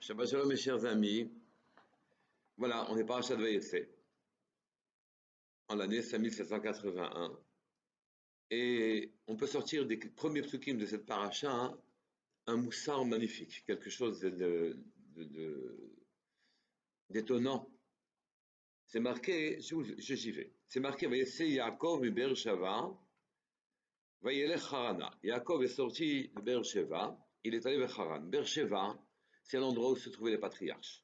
Shabbat shalom mes chers amis, voilà, on est parachat Vayetze, en l'année 5781, et on peut sortir des premiers psukim de cette paracha un moussard magnifique, quelque chose d'étonnant. C'est marqué, j'y vais, c'est marqué Vayetze Yaakov mi Beersheva, Vayelech Harana. Yaakov est sorti de Beersheva, il est allé vers Haran. Beersheva, c'est l'endroit où se trouvaient les patriarches.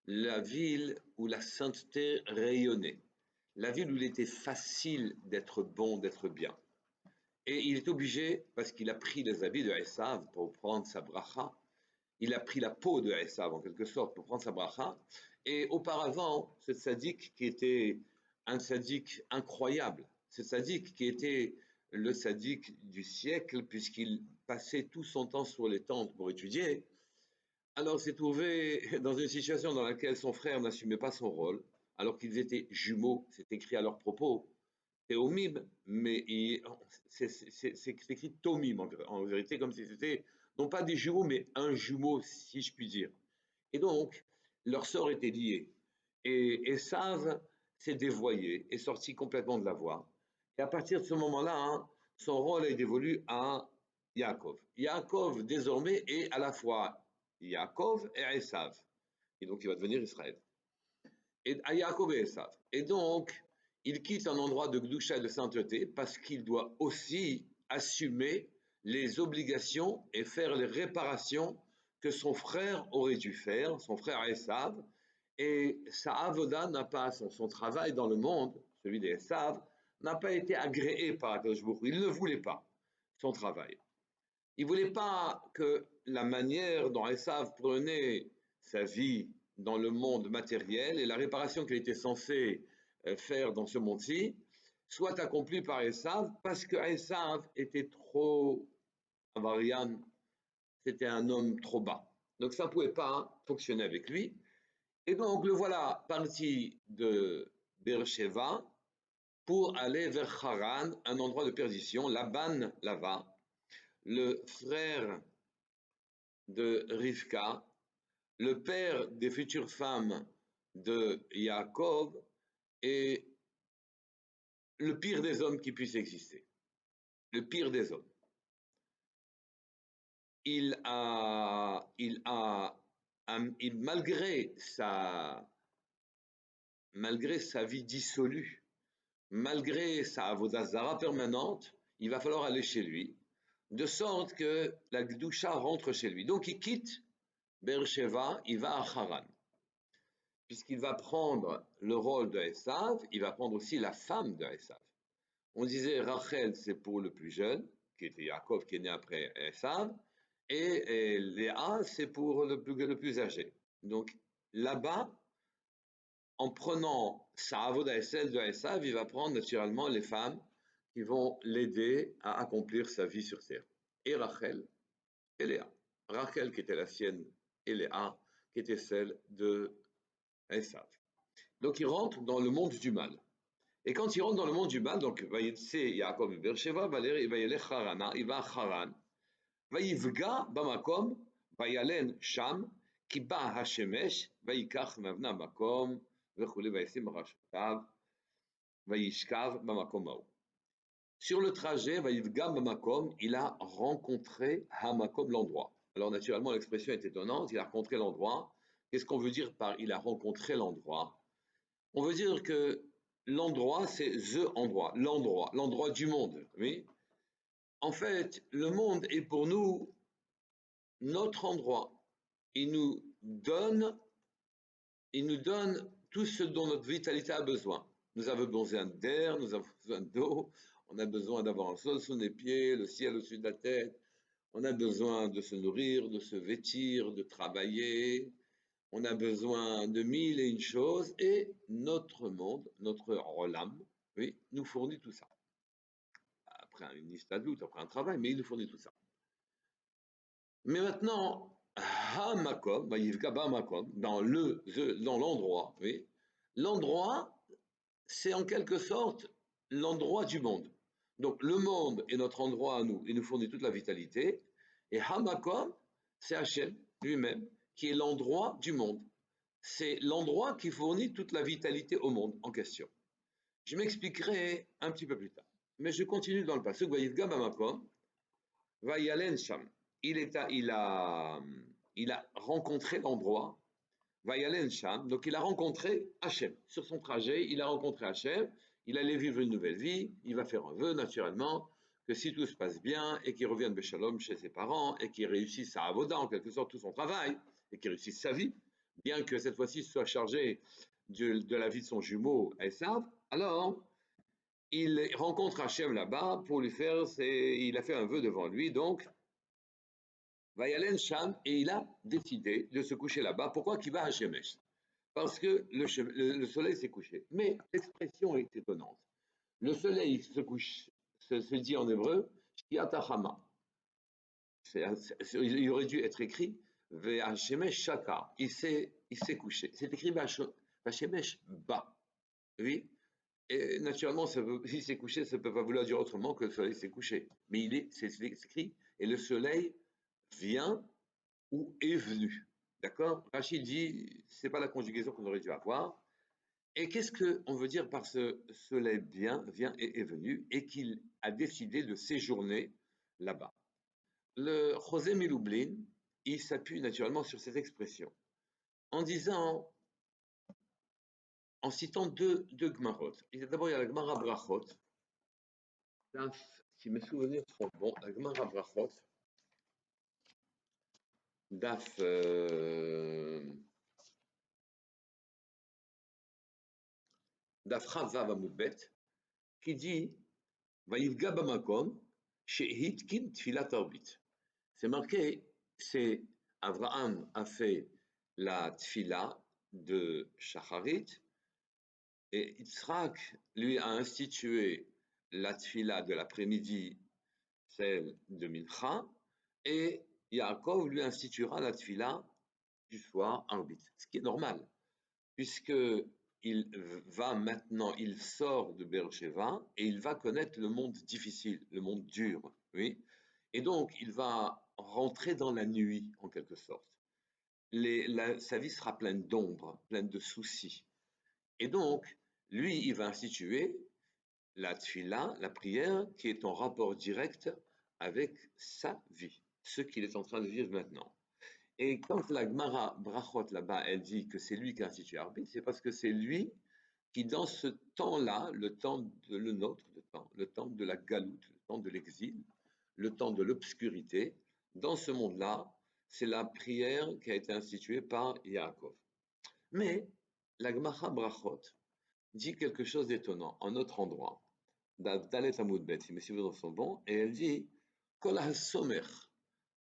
La ville où la sainteté rayonnait, la ville où il était facile d'être bon, d'être bien. Et il est obligé, parce qu'il a pris les habits de Esav pour prendre sa bracha, il a pris la peau de Esav en quelque sorte pour prendre sa bracha, et auparavant, ce tzaddik qui était un tzaddik incroyable, ce tzaddik qui était le tzaddik du siècle, puisqu'il passait tout son temps sur les tentes pour étudier, alors s'est trouvé dans une situation dans laquelle son frère n'assumait pas son rôle, alors qu'ils étaient jumeaux, c'est écrit à leur propos, Théomim, mais c'est écrit Tomim en vérité, comme si c'était non pas des jumeaux, mais un jumeau, si je puis dire. Et donc, leur sort était lié. Et Esav s'est dévoyé, est sorti complètement de la voie. Et à partir de ce moment-là, son rôle a dévolu à Yaakov. Yaakov, désormais, est à la fois Yaakov et Esav. Et donc, il va devenir Israël. Et à Yaakov et Esav. Et donc, il quitte un endroit de Gdusha et de sainteté parce qu'il doit aussi assumer les obligations et faire les réparations que son frère aurait dû faire, son frère Esav. Et sa avoda n'a pas, son travail dans le monde, celui d'Esav, n'a pas été agréé par Akadosh Baruch Hu. Il ne voulait pas son travail. Il ne voulait pas que la manière dont Esav prenait sa vie dans le monde matériel et la réparation qu'il était censé faire dans ce monde-ci soit accomplie par Esav, parce que Esav était trop avarian, c'était un homme trop bas. Donc ça ne pouvait pas fonctionner avec lui. Et donc le voilà parti de Beersheva pour aller vers Haran, un endroit de perdition, Laban là-bas, le frère de Rivka, le père des futures femmes de Yaakov, est le pire des hommes qui puisse exister. Le pire des hommes. Malgré sa vie dissolue, malgré sa avodah zara permanente, il va falloir aller chez lui, de sorte que la Gdusha rentre chez lui. Donc il quitte Beersheva, il va à Haran. Puisqu'il va prendre le rôle de Esav, il va prendre aussi la femme de Esav. On disait Rachel, c'est pour le plus jeune, qui était Yaakov, qui est né après Esav, et Léa, c'est pour le plus âgé. Donc là-bas, en prenant sa avoda et celle de Esav, il va prendre naturellement les femmes qui vont l'aider à accomplir sa vie sur terre. Et Rachel et Léa. Rachel qui était la sienne, et Léa qui était celle de Esav. Donc il rentre dans le monde du mal. Et quand il rentre dans le monde du mal, donc Vayetse Yaakov et Beersheva, Vayelech Harana, il va à Haran. Vayivga bamakom, Vayalen sham, ki ba hashemesh, Vayikach mavna makom, וכולי, וישים ראשותיו, וישכב במקום ההוא. Sur le trajet, Vayivga bamakom, il a rencontré Hamakom, l'endroit. Alors naturellement, l'expression est étonnante, il a rencontré l'endroit. Qu'est-ce qu'on veut dire par il a rencontré l'endroit? On veut dire que l'endroit, c'est the endroit, l'endroit du monde, oui. En fait, le monde est pour nous notre endroit. Il nous donne tout ce dont notre vitalité a besoin. Nous avons besoin d'air, nous avons besoin d'eau, on a besoin d'avoir un sol sous les pieds, le ciel au-dessus de la tête, on a besoin de se nourrir, de se vêtir, de travailler, on a besoin de mille et une choses, et notre monde, notre rolam, oui, nous fournit tout ça. Après une liste à doute, après un travail, mais il nous fournit tout ça. Mais maintenant, Hamakom, dans l'endroit, oui, l'endroit, c'est en quelque sorte l'endroit du monde. Donc le monde est notre endroit à nous, il nous fournit toute la vitalité, et Hamakom, c'est Hachem lui-même, qui est l'endroit du monde. C'est l'endroit qui fournit toute la vitalité au monde en question. Je m'expliquerai un petit peu plus tard. Mais je continue dans le passage. Vayivga bamakom, vayalen sham. Il a rencontré l'endroit. Vayalen sham. Donc il a rencontré Hachem. Sur son trajet, il a rencontré Hachem. Il allait vivre une nouvelle vie. Il va faire un vœu naturellement que si tout se passe bien et qu'il revienne Béchalom chez ses parents et qu'il réussisse à Avoda, en quelque sorte tout son travail, et qu'il réussisse sa vie, bien que cette fois-ci soit chargé de la vie de son jumeau Esav, alors il rencontre Hachem là-bas pour lui faire, il a fait un vœu devant lui, donc Vayalen Sham, et il a décidé de se coucher là-bas. Pourquoi qu'il va à Shemesh? Parce que le soleil s'est couché. Mais l'expression est étonnante. Le soleil se couche, se dit en hébreu, Shiatahama. Il aurait dû être écrit Ve'ashemesh Shaka. Il s'est couché. C'est écrit Ve'ashemesh Ba. Oui. Et naturellement, s'il s'est couché, ça ne peut pas vouloir dire autrement que le soleil s'est couché. Mais c'est écrit, et le soleil vient ou est venu. D'accord? Rachid dit, ce n'est pas la conjugaison qu'on aurait dû avoir. Et qu'est-ce qu'on veut dire par ce soleil vient et est venu, et qu'il a décidé de séjourner là-bas? Le José Miloublin, il s'appuie naturellement sur cette expression, en disant, en citant deux Gmarot. D'abord, il y a la Gmara Brachot, si mes souvenirs sont bons, la Gmara Brachot, Daf Chavav Amudbet, qui dit Vayivga bamakom shehitkin tfilat arbit. C'est marqué, c'est Abraham a fait la tfila de Shacharit et Yitzhak lui a institué la tfila de l'après-midi, celle de Mincha, et Yaakov lui instituera la tfila du soir arbit, ce qui est normal, puisque il sort de Beersheba et il va connaître le monde difficile, le monde dur, oui. Et donc, il va rentrer dans la nuit, en quelque sorte. Sa vie sera pleine d'ombre, pleine de soucis. Et donc, lui, il va instituer la tfila, la prière, qui est en rapport direct avec sa vie, ce qu'il est en train de vivre maintenant. Et quand la Gemara Brachot là-bas, elle dit que c'est lui qui a institué l'arbitre, c'est parce que c'est lui qui, dans ce temps-là, le temps de la galoute, le temps de l'exil, le temps de l'obscurité, dans ce monde-là, c'est la prière qui a été instituée par Yaakov. Mais la Gemara Brachot dit quelque chose d'étonnant, en autre endroit, Dalet Amoudbet, si mes souvenirs sont bons, et elle dit Kol ha-somer,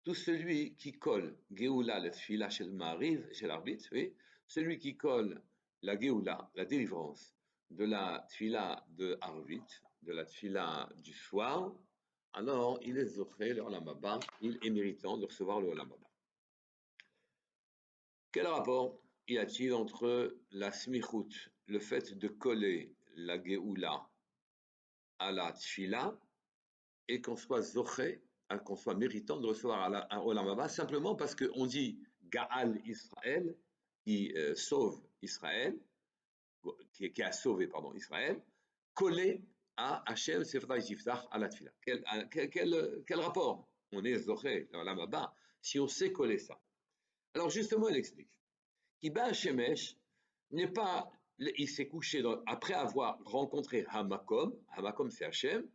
tout celui qui colle Géoula, la tfila shel Ma'ariv, chez l'arbitre, oui, celui qui colle la Géoula, la délivrance, de la tfila de Arvit, de la tfila du soir, alors il est zoché le Olam Haba, il est méritant de recevoir le Olam Haba. Quel rapport y a-t-il entre la smichut, le fait de coller la Géoula à la tfila, et qu'on soit zoché, qu'on soit méritant de recevoir un Olam Haba, simplement parce qu'on dit Gaal Israël, qui sauve Israël, qui a sauvé Israël, collé à Hachem Sefra Yiftach à la Tfila. Quel rapport? On est Zoché, Olam Haba, si on sait coller ça. Alors justement, il explique. Kiba Hashemesh n'est pas, il s'est couché après avoir rencontré Hamakom c'est Hachem.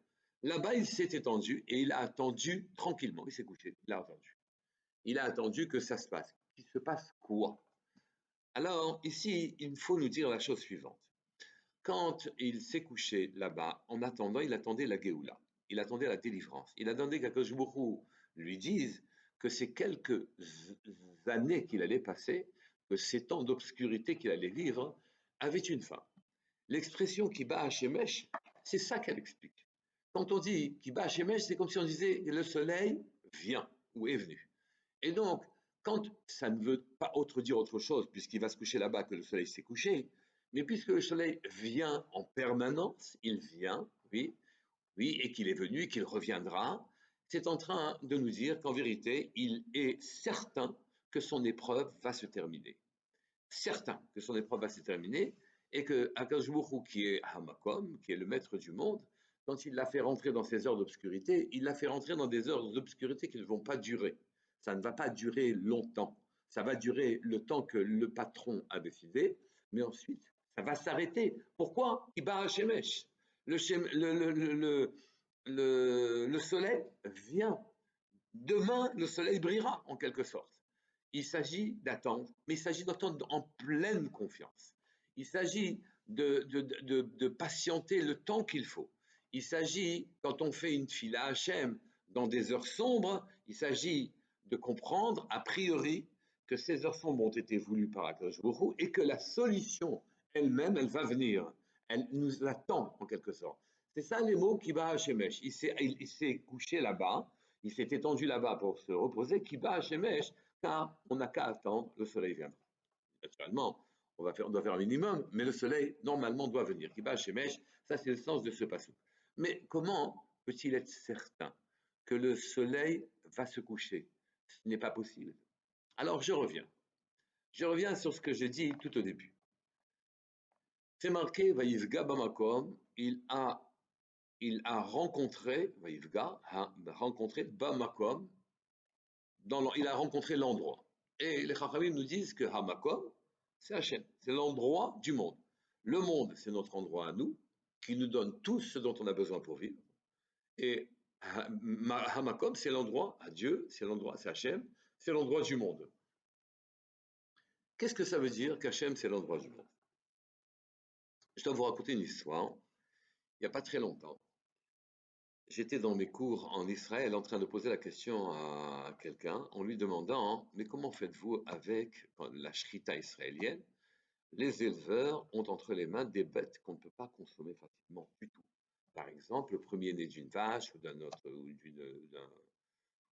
Là-bas, il s'est étendu et il a attendu tranquillement. Il s'est couché, il a attendu. Il a attendu que ça se passe. Qu'il se passe quoi? Alors, ici, il faut nous dire la chose suivante. Quand il s'est couché là-bas, en attendant, il attendait la Géoula. Il attendait la délivrance. Il attendait qu'Akadosh Baruch Hu lui dise que ces quelques années qu'il allait passer, que ces temps d'obscurité qu'il allait vivre, avaient une fin. L'expression qui bat à Shemesh, c'est ça qu'elle explique. Quand on dit qui bat à Shemesh, c'est comme si on disait le soleil vient ou est venu. Et donc, quand ça ne veut pas dire autre chose, puisqu'il va se coucher là-bas que le soleil s'est couché, mais puisque le soleil vient en permanence, il vient, oui, et qu'il est venu et qu'il reviendra, c'est en train de nous dire qu'en vérité, il est certain que son épreuve va se terminer. Certain que son épreuve va se terminer et que Akadosh Baruch Hu, qui est Hamakom, qui est le maître du monde, quand il l'a fait rentrer dans ces heures d'obscurité, il l'a fait rentrer dans des heures d'obscurité qui ne vont pas durer. Ça ne va pas durer longtemps. Ça va durer le temps que le patron a décidé, mais ensuite, ça va s'arrêter. Pourquoi? Iba Hashemesh. Le soleil vient. Demain, le soleil brillera, en quelque sorte. Il s'agit d'attendre, mais il s'agit d'attendre en pleine confiance. Il s'agit de patienter le temps qu'il faut. Il s'agit, quand on fait une fila Hachem dans des heures sombres, il s'agit de comprendre, a priori, que ces heures sombres ont été voulues par Akadosh Baruch Hu et que la solution elle-même, elle va venir. Elle nous attend, en quelque sorte. C'est ça les mots qui va à Shemesh. Il s'est couché là-bas, il s'est étendu là-bas pour se reposer, qui va à Shemesh, car on n'a qu'à attendre, le soleil viendra. Naturellement, on doit faire un minimum, mais le soleil, normalement, doit venir. Qui va à Shemesh, ça c'est le sens de ce passage. Mais comment peut-il être certain que le soleil va se coucher? Ce n'est pas possible. Alors je reviens. Je reviens sur ce que j'ai dit tout au début. C'est marqué, Vaïvga Bamakom, il a rencontré, Vaïvga, a rencontré Bamakom, il a rencontré l'endroit. Et les Chachamim nous disent que Hamakom, c'est Hachem, c'est l'endroit du monde. Le monde, c'est notre endroit à nous, qui nous donne tout ce dont on a besoin pour vivre. Et Hamakom, c'est l'endroit à Dieu, c'est l'endroit, c'est Hachem, c'est l'endroit du monde. Qu'est-ce que ça veut dire qu'Hachem, c'est l'endroit du monde? Je dois vous raconter une histoire. Il n'y a pas très longtemps, j'étais dans mes cours en Israël en train de poser la question à quelqu'un en lui demandant, mais comment faites-vous avec la shrita israélienne? Les éleveurs ont entre les mains des bêtes qu'on ne peut pas consommer facilement du tout. Par exemple, le premier-né d'une vache ou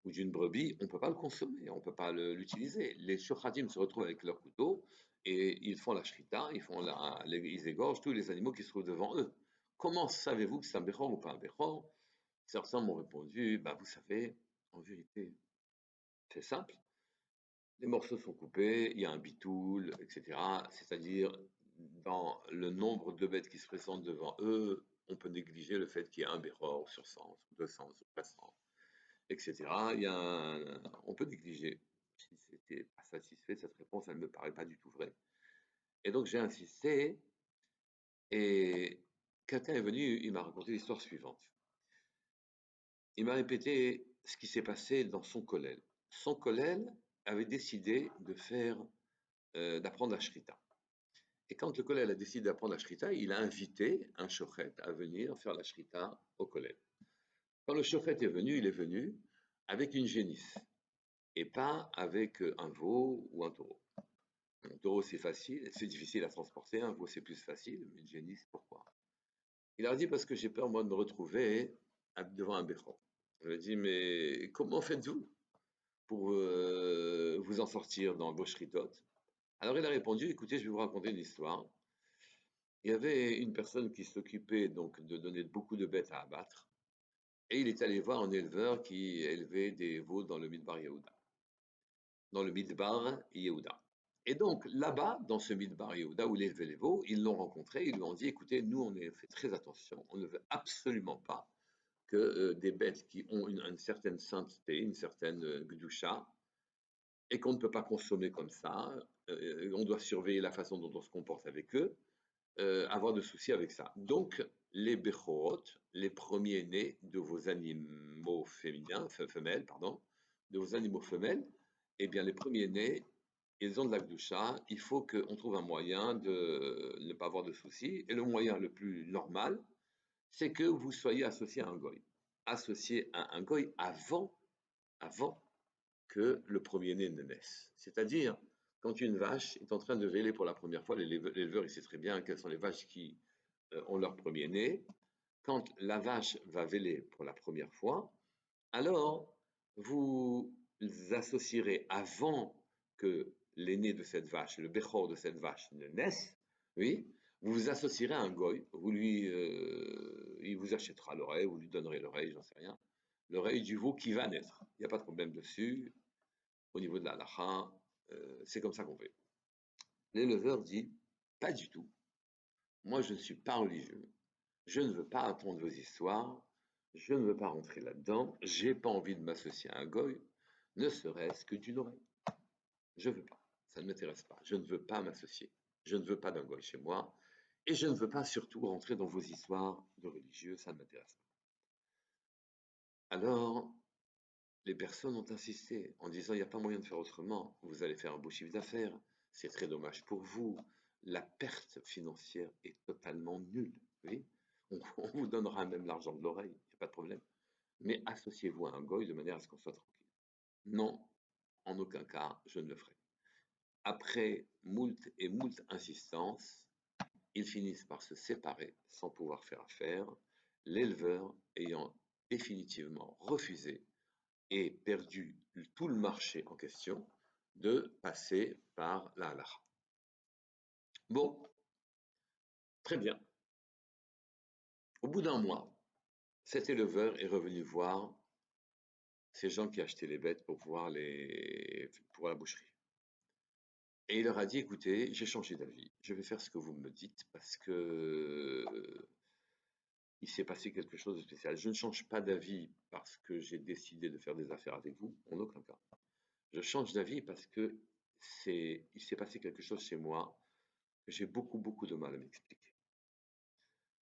d'une brebis, on ne peut pas le consommer, on ne peut pas l'utiliser. Les shochadim se retrouvent avec leur couteau et ils font la shrita, ils égorgent tous les animaux qui se trouvent devant eux. Comment savez-vous que c'est un béchor ou pas un béchor? Certains m'ont répondu, bah, vous savez, en vérité, c'est simple. Les morceaux sont coupés, il y a un bitoul, etc. C'est-à-dire, dans le nombre de bêtes qui se présentent devant eux, on peut négliger le fait qu'il y a un béchor sur 100, sur 200, sur 400, etc. On peut négliger. Si c'était pas satisfait, cette réponse, elle ne me paraît pas du tout vraie. Et donc j'ai insisté, et quelqu'un est venu, il m'a raconté l'histoire suivante. Il m'a répété ce qui s'est passé dans son kollel. Son kollel avait décidé d'apprendre la shrita. Et quand le kollel a décidé d'apprendre la shrita, il a invité un shochet à venir faire la shrita au kollel. Quand le shochet est venu, il est venu avec une génisse et pas avec un veau ou un taureau. Un taureau, c'est facile, c'est difficile à transporter, un veau, c'est plus facile, mais une génisse, pourquoi? Il a dit parce que j'ai peur, moi, de me retrouver devant un béchor. Je lui ai dit, mais comment faites-vous pour vous en sortir dans vos shritotes? Alors il a répondu, écoutez, je vais vous raconter une histoire. Il y avait une personne qui s'occupait donc de donner beaucoup de bêtes à abattre, et il est allé voir un éleveur qui élevait des veaux dans le Midbar Yehuda. Dans le Midbar Yehuda. Et donc là-bas, dans ce Midbar Yehuda où il élevait les veaux, ils l'ont rencontré, ils lui ont dit, écoutez, nous on fait très attention, on ne veut absolument pas que des bêtes qui ont une certaine sainteté, une certaine gdusha, et qu'on ne peut pas consommer comme ça, on doit surveiller la façon dont on se comporte avec eux, avoir de soucis avec ça. Donc, les bechorot, les premiers-nés de vos animaux femelles, de vos animaux femelles, eh bien, les premiers-nés, ils ont de la gdusha, il faut qu'on trouve un moyen de ne pas avoir de soucis, et le moyen le plus normal, c'est que vous soyez associé à un goy. Associé à un goy avant que le premier-né ne naisse. C'est-à-dire, quand une vache est en train de véler pour la première fois, l'éleveur il sait très bien quelles sont les vaches qui ont leur premier-né. Quand la vache va véler pour la première fois, alors vous associerez avant que l'aîné de cette vache, le béchor de cette vache ne naisse, oui, vous vous associerez à un goy, il vous achètera l'oreille, vous lui donnerez l'oreille, j'en sais rien, l'oreille du veau qui va naître. Il n'y a pas de problème dessus. Au niveau de la halakha, c'est comme ça qu'on fait. L'éleveur dit, pas du tout. Moi, je ne suis pas religieux. Je ne veux pas entendre vos histoires. Je ne veux pas rentrer là-dedans. J'ai pas envie de m'associer à un goy, ne serait-ce que d'une oreille. Je veux pas. Ça ne m'intéresse pas. Je ne veux pas m'associer. Je ne veux pas d'un goy chez moi. Et je ne veux pas surtout rentrer dans vos histoires de religieux. Ça ne m'intéresse pas. Alors, les personnes ont insisté en disant il n'y a pas moyen de faire autrement. Vous allez faire un beau chiffre d'affaires. C'est très dommage pour vous. La perte financière est totalement nulle. Oui, on vous donnera même l'argent de l'oreille. Il n'y a pas de problème. Mais associez-vous à un goy de manière à ce qu'on soit tranquille. Non, en aucun cas, je ne le ferai. Après moult et moult insistances, ils finissent par se séparer sans pouvoir faire affaire, l'éleveur ayant définitivement refusé et perdu tout le marché en question de passer par la halakha. Bon, très bien. Au bout d'un mois, cet éleveur est revenu voir ces gens qui achetaient les bêtes pour pour la boucherie. Et il leur a dit, écoutez, j'ai changé d'avis, je vais faire ce que vous me dites parce que il s'est passé quelque chose de spécial. Je ne change pas d'avis parce que j'ai décidé de faire des affaires avec vous, en aucun cas. Je change d'avis parce que il s'est passé quelque chose chez moi que j'ai beaucoup de mal à m'expliquer.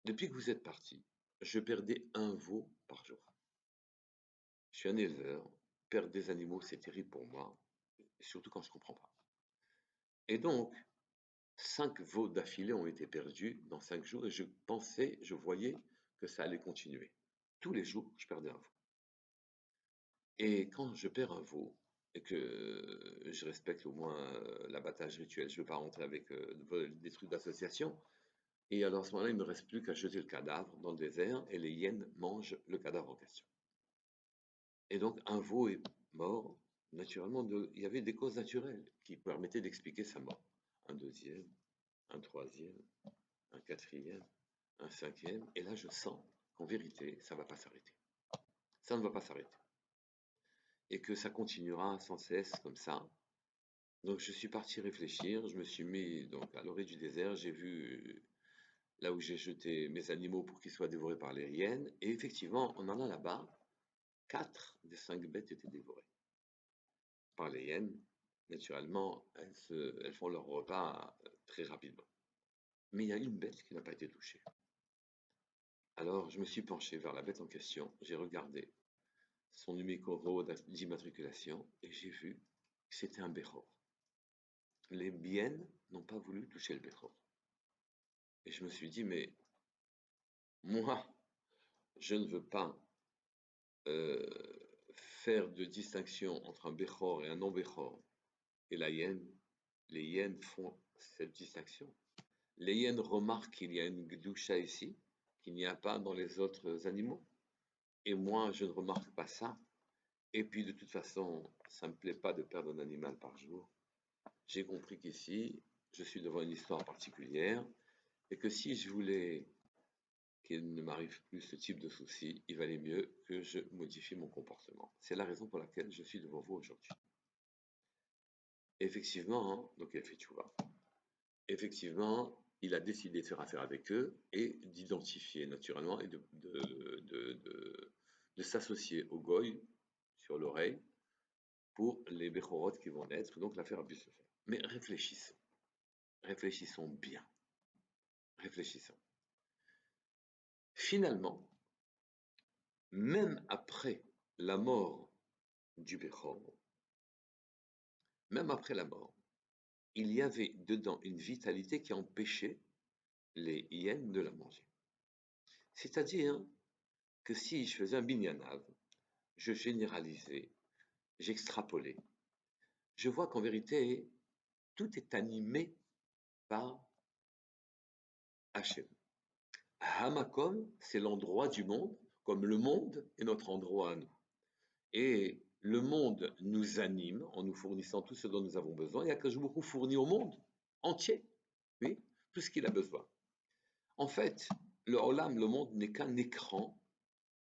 Depuis que vous êtes parti, je perdais un veau par jour. Je suis un éleveur, perdre des animaux, c'est terrible pour moi, surtout quand je ne comprends pas. Et donc, 5 veaux d'affilée ont été perdus dans 5 jours et je voyais que ça allait continuer. Tous les jours, je perdais un veau. Et quand je perds un veau et que je respecte au moins l'abattage rituel, je ne veux pas rentrer avec des trucs d'association, et alors à ce moment-là, il ne me reste plus qu'à jeter le cadavre dans le désert et les hyènes mangent le cadavre en question. Et donc un veau est mort, naturellement, il y avait des causes naturelles qui permettaient d'expliquer sa mort. Un deuxième, un troisième, un quatrième, un cinquième, et là je sens qu'en vérité, ça ne va pas s'arrêter. Ça ne va pas s'arrêter. Et que ça continuera sans cesse comme ça. Donc je suis parti réfléchir, je me suis mis donc à l'orée du désert, j'ai vu là où j'ai jeté mes animaux pour qu'ils soient dévorés par les hyènes, et effectivement, on en a là-bas, 4 des 5 bêtes étaient dévorées par les hyènes. Naturellement, elles font leur repas très rapidement. Mais il y a une bête qui n'a pas été touchée. Alors je me suis penché vers la bête en question, j'ai regardé son numéro d'immatriculation et j'ai vu que c'était un béhor. Les hyènes n'ont pas voulu toucher le béhor. Et je me suis dit, mais moi, je ne veux pas faire de distinction entre un béhor et un non-béhor. Et la hyène, les hyènes font cette distinction. Les hyènes remarquent qu'il y a une gdoucha ici, qu'il n'y a pas dans les autres animaux. Et moi, je ne remarque pas ça. Et puis, de toute façon, ça ne me plaît pas de perdre un animal par jour. J'ai compris qu'ici, je suis devant une histoire particulière et que si je voulais qu'il ne m'arrive plus ce type de souci, il valait mieux que je modifie mon comportement. C'est la raison pour laquelle je suis devant vous aujourd'hui. Effectivement, donc il a fait tchouva. Effectivement, il a décidé de faire affaire avec eux et d'identifier naturellement et de s'associer au goy sur l'oreille pour les bechorot qui vont naître. Donc l'affaire a pu se faire. Mais réfléchissons. Réfléchissons bien. Réfléchissons. Finalement, même après la mort du Bechor, même après la mort, il y avait dedans une vitalité qui empêchait les hyènes de la manger. C'est-à-dire que si je faisais un binyanav, je généralisais, j'extrapolais, je vois qu'en vérité, tout est animé par Hachem. Hamakom, c'est l'endroit du monde, comme le monde est notre endroit à nous. Et le monde nous anime en nous fournissant tout ce dont nous avons besoin. Et Akadosh Baruch Hu fournit au monde entier, oui, tout ce qu'il a besoin. En fait, le Olam, le monde, n'est qu'un écran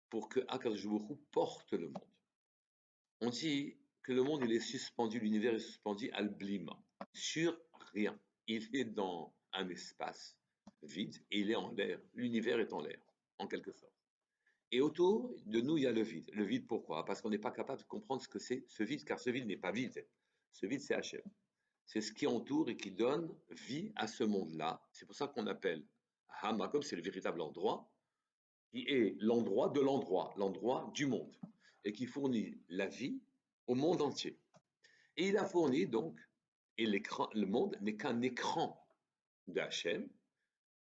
pour que Akadosh Baruch Hu porte le monde. On dit que le monde il est suspendu, l'univers est suspendu à l'blima, sur rien. Il est dans un espace vide et il est en l'air. L'univers est en l'air, en quelque sorte. Et autour de nous, il y a le vide. Le vide, pourquoi? Parce qu'on n'est pas capable de comprendre ce que c'est ce vide, car ce vide n'est pas vide. Ce vide, c'est Hachem. C'est ce qui entoure et qui donne vie à ce monde-là. C'est pour ça qu'on appelle Hamakom, c'est le véritable endroit, qui est l'endroit de l'endroit, l'endroit du monde, et qui fournit la vie au monde entier. Et il a fourni donc, et le monde n'est qu'un écran de Hachem,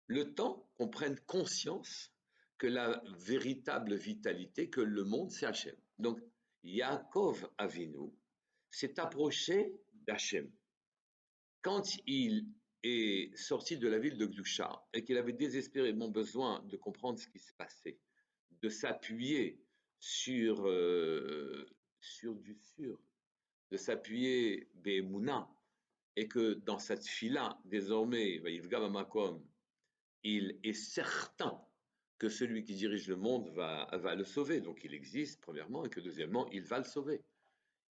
le temps qu'on prenne conscience que la véritable vitalité, que le monde, c'est Hachem. Donc, Yaakov Avinu s'est approché d'Hachem. Quand il est sorti de la ville de Gdusha et qu'il avait désespérément besoin de comprendre ce qui se passait, de s'appuyer sur, du sûr, de s'appuyer Be'emouna, et que dans cette fila, désormais, il est certain que celui qui dirige le monde va le sauver. Donc il existe, premièrement, et que deuxièmement, il va le sauver.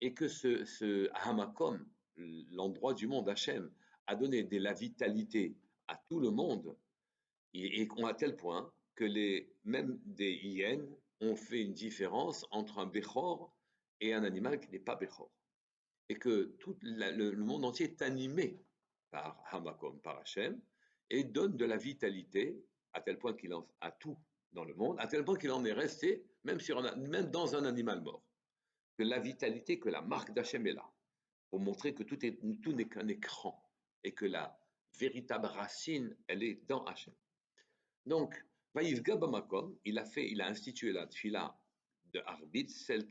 Et que ce Hamakom, l'endroit du monde, Hachem, a donné de la vitalité à tout le monde, et à tel point que même des hyènes ont fait une différence entre un Bechor et un animal qui n'est pas Bechor. Et que tout le monde entier est animé par Hamakom, par Hachem, et donne de la vitalité, à tel point qu'il en a tout dans le monde, à tel point qu'il en est resté, même dans un animal mort. Que la vitalité, que la marque d'Hachem est là, pour montrer que tout n'est qu'un écran, et que la véritable racine, elle est dans Hachem. Donc, Vaïvga Bamakom, il a institué la tfila de Arbit, celle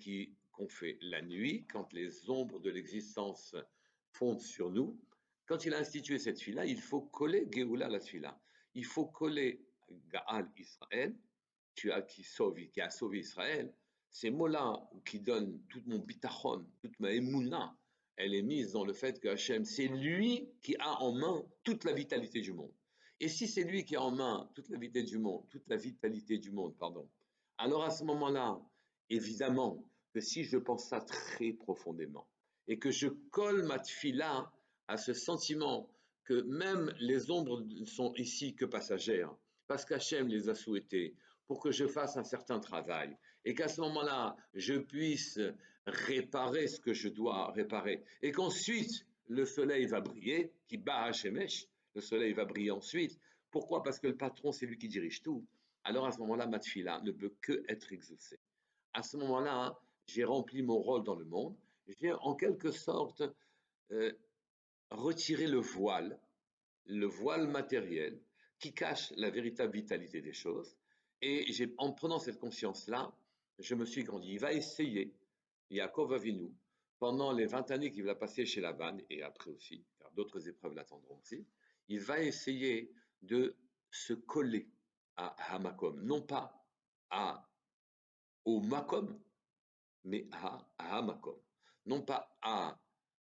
qu'on fait la nuit, quand les ombres de l'existence fondent sur nous. Quand il a institué cette tfila, il faut coller Géoula à la tfila. Il faut coller Gaal Israël, qui a sauvé Israël. Ces mots-là qui donnent tout mon bitachon, toute ma émouna, elle est mise dans le fait que Hachem, c'est lui qui a en main toute la vitalité du monde. Et si c'est lui qui a en main toute la vitalité du monde, alors à ce moment-là, évidemment, que si je pense ça très profondément et que je colle ma tfila à ce sentiment que même les ombres ne sont ici que passagères, parce qu'Hachem les a souhaitées pour que je fasse un certain travail et qu'à ce moment-là, je puisse réparer ce que je dois réparer et qu'ensuite le soleil va briller, qui bat Hachemesh, le soleil va briller ensuite. Pourquoi? Parce que le patron, c'est lui qui dirige tout. Alors à ce moment-là, ma tfila ne peut que être exaucée. À ce moment-là, j'ai rempli mon rôle dans le monde. J'ai en quelque sorte retiré le voile matériel qui cache la véritable vitalité des choses. Et en prenant cette conscience-là, je me suis grandi. Il va essayer, Yaakov Avinu, pendant les 20 années qu'il va passer chez Laban, et après aussi, car d'autres épreuves l'attendront aussi, il va essayer de se coller à Hamakom, non pas au Makom, mais à Hamakom, non pas à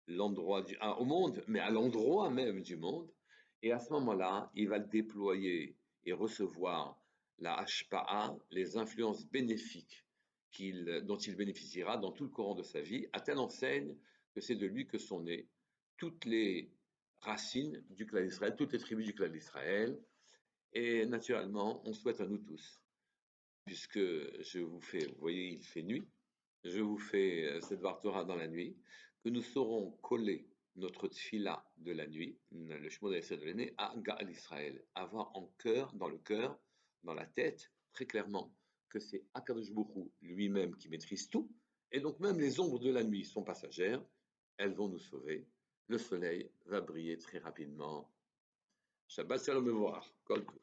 l'endroit au monde, mais à l'endroit même du monde. Et à ce moment-là, il va déployer et recevoir la hashpa'a, les influences bénéfiques dont il bénéficiera dans tout le courant de sa vie, à telle enseigne que c'est de lui que sont nées toutes les racines du clan d'Israël, toutes les tribus du clan d'Israël. Et naturellement, on souhaite à nous tous, puisque vous voyez, il fait nuit, je vous fais cette Torah dans la nuit, que nous saurons coller notre tfila de la nuit, le Shemot Yesod de l'année, à Gaal Israël, avoir en cœur, dans le cœur, dans la tête, très clairement, que c'est Akadosh Baruch Hu lui-même qui maîtrise tout, et donc même les ombres de la nuit sont passagères, elles vont nous sauver, le soleil va briller très rapidement. Shabbat Shalom Mevorach, Kol Tov.